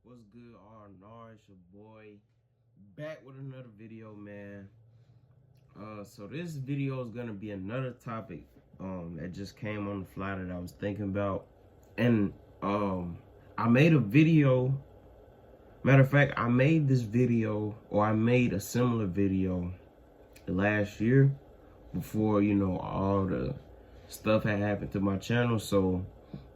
What's good, R&R? It's your boy back with another video, man. So this video is gonna be another topic that just came on the fly that I was thinking about, and I made a video. Matter of fact, I made this video, or I made a similar video last year before all the stuff had happened to my channel. So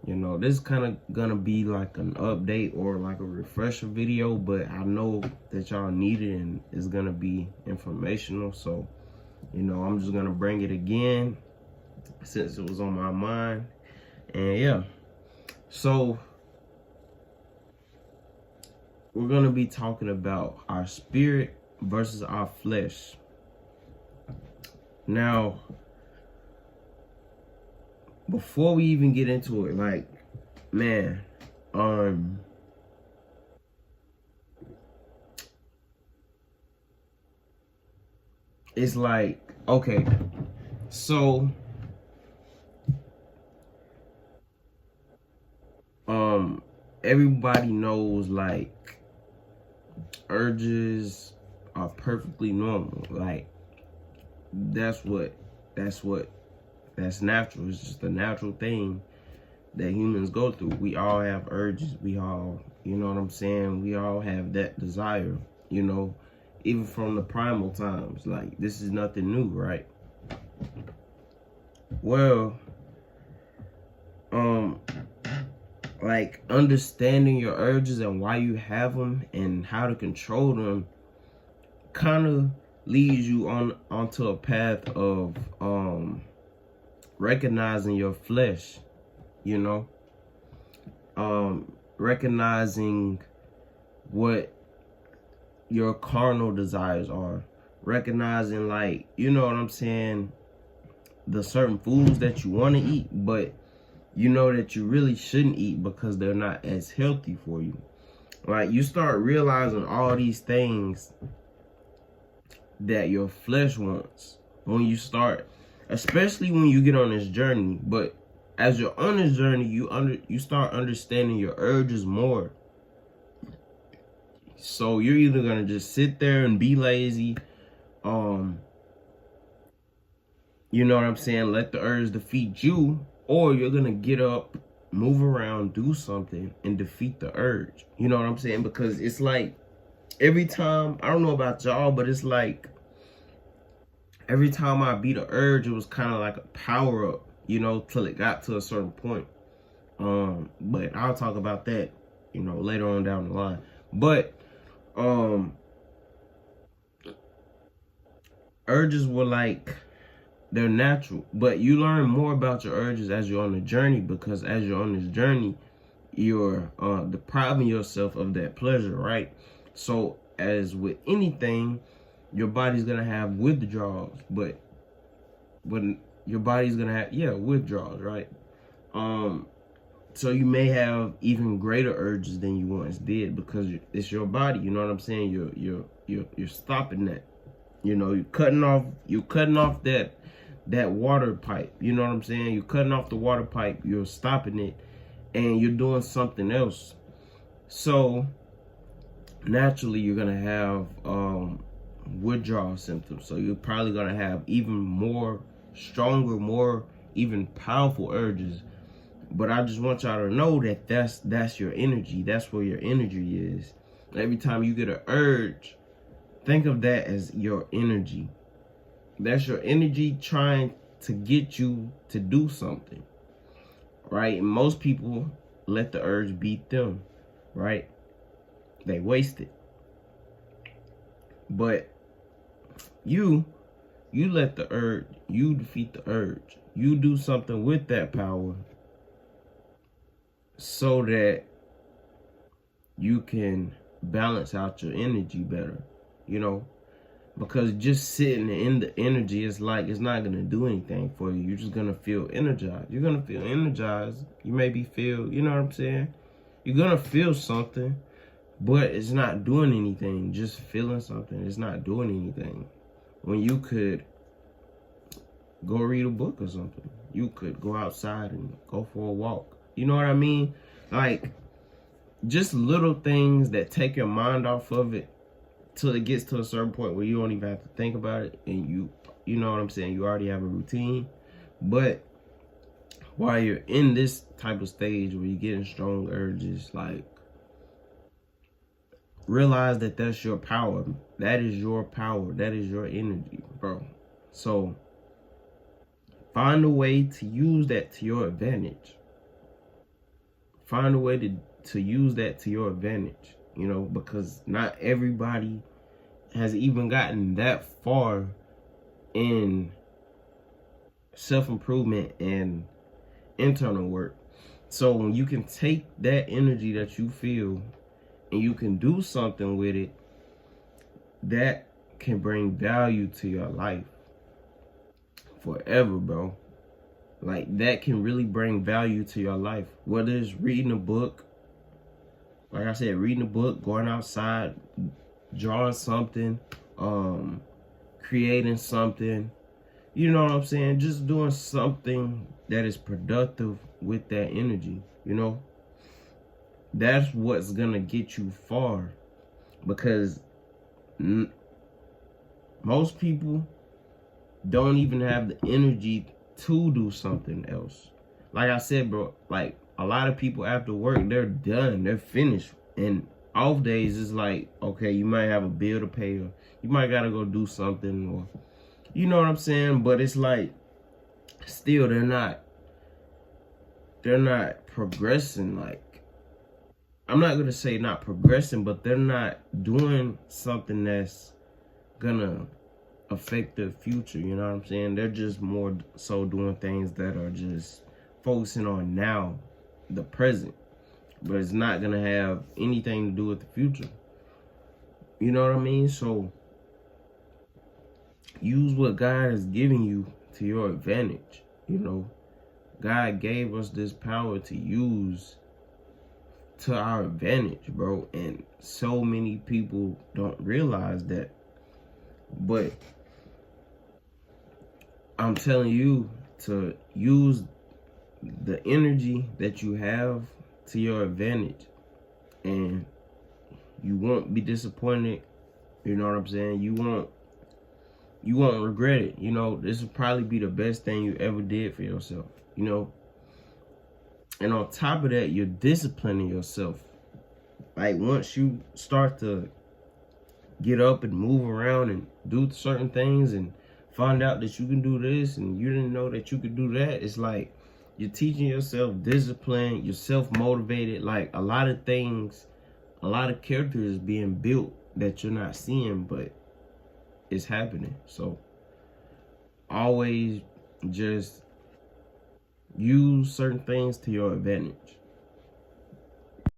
this is kind of gonna be like an update or like a refresher video, but I know that y'all need it and it's gonna be informational. So, I'm just gonna bring it again since it was on my mind. And yeah, so we're gonna be talking about our spirit versus our flesh. Now, before we even get into it, like, man, it's like, okay, so everybody knows, like, urges are perfectly normal. Like, that's natural. It's just a natural thing that humans go through. We all have urges. We all, you know what I'm saying? We all have that desire, even from the primal times. Like, this is nothing new, right? Well, like, understanding your urges and why you have them and how to control them kind of leads you onto a path of recognizing your flesh, recognizing what your carnal desires are, recognizing, like, you know what I'm saying, the certain foods that you want to eat, but you know that you really shouldn't eat because they're not as healthy for you. Like, you start realizing all these things that your flesh wants when you start, especially when you get on this journey. But as you're on this journey, you start understanding your urges more. So you're either gonna just sit there and be lazy, you know what I'm saying, let the urge defeat you, or you're gonna get up, move around, do something, and defeat the urge. You know what I'm saying? Because it's like, every time, I don't know about y'all, but it's like, every time I beat an urge, it was kind of like a power up, till it got to a certain point. But I'll talk about that, later on down the line. But urges were like, they're natural, but you learn more about your urges as you're on the journey, because as you're on this journey, you're depriving yourself of that pleasure, right? So as with anything, your body's gonna have withdrawals, but your body's gonna have withdrawals, right? So you may have even greater urges than you once did, because it's your body. You know what I'm saying? You're stopping that. You're cutting off that water pipe. You know what I'm saying? You're cutting off the water pipe. You're stopping it, and you're doing something else. So naturally, you're gonna have withdrawal symptoms. So you're probably gonna have even more stronger, more even powerful urges. But I just want y'all to know that that's your energy. That's where your energy is. Every time you get an urge, think of that as your energy. That's your energy trying to get you to do something, right? And most people let the urge beat them, right? They waste it. But you let the urge, you defeat the urge. You do something with that power so that you can balance out your energy better, because just sitting in the energy is like, it's not going to do anything for you. You're just going to feel energized. You're going to feel energized. You maybe feel, you know what I'm saying? You're going to feel something, but it's not doing anything. Just feeling something, it's not doing anything. When you could go read a book or something. You could go outside and go for a walk. You know what I mean? Like, just little things that take your mind off of it till it gets to a certain point where you don't even have to think about it, and you know what I'm saying, you already have a routine. But while you're in this type of stage where you're getting strong urges, like, realize that that's your power. That is your power. That is your energy, bro. So find a way to use that to your advantage. Find a way to use that to your advantage, you know, because not everybody has even gotten that far in self-improvement and internal work. So when you can take that energy that you feel and you can do something with it, that can bring value to your life forever, bro. Like, that can really bring value to your life. Whether it's reading a book, like I said, reading a book, going outside, drawing something, creating something, you know what I'm saying? Just doing something that is productive with that energy, you know? That's what's gonna get you far, because most people don't even have the energy to do something else. Like I said, bro, like, a lot of people after work, they're done, they're finished. And off days, it's like, okay, you might have a bill to pay, or you might gotta go do something, or you know what I'm saying? But it's like, still, they're not progressing. Like, I'm not gonna say not progressing, but they're not doing something that's gonna affect their future, you know what I'm saying? They're just more so doing things that are just focusing on now, the present, but it's not gonna have anything to do with the future. You know what I mean? So use what God has given you to your advantage. You know, God gave us this power to use to our advantage, bro. And so many people don't realize that. But I'm telling you to use the energy that you have to your advantage, and you won't be disappointed. You know what I'm saying? You won't regret it. You know, this will probably be the best thing you ever did for yourself, you know? And on top of that, you're disciplining yourself. Like, once you start to get up and move around and do certain things and find out that you can do this and you didn't know that you could do that, it's like you're teaching yourself discipline, you're self-motivated. Like, a lot of things, a lot of characters being built that you're not seeing, but it's happening. So always just use certain things to your advantage.